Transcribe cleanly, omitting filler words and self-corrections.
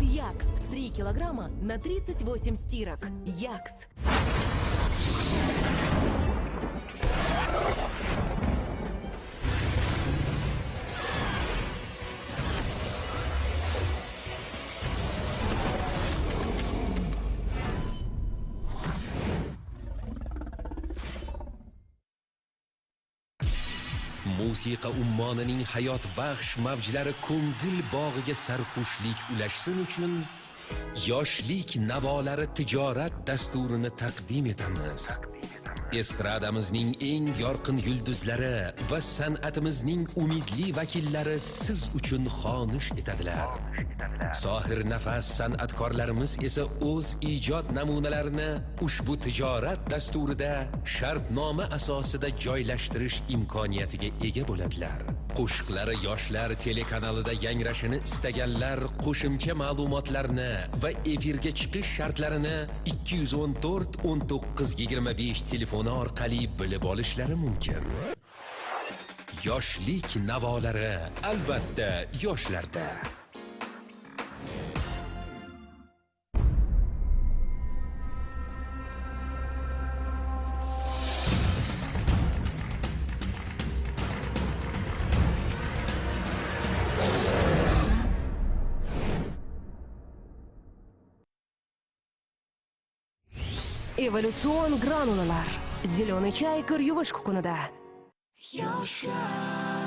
Якс. 3 килограмма на 38 стирок. Якс. Musiqa ummonining hayot baxsh mavjlari ko'ngil bog'iga sarxushlik ulashsin uchun yoshlik navolari tijorat dasturini taqdim etamiz. Estradamizning eng yorqin yulduzlari va san'atimizning umidli vakillari siz uchun xonish etadilar. Sohir nafas san'atkorlarimiz esa o'z ijod namunalarini ushbu tijorat dasturida shartnoma asosida joylashtirish imkoniyatiga ega bo'ladilar. Qo'shiqlari yoshlar telekanalida yangrashini istaganlar qo'shimcha ma'lumotlarni va efirga chiqish shartlarini 214 19 25 telefoni orqali bilib olishlari mumkin. Yoshlik navolari albatta yoshlarda. Evolyutsion granulalar. Zеленый чай kir yuvish kukunida. Yoshlar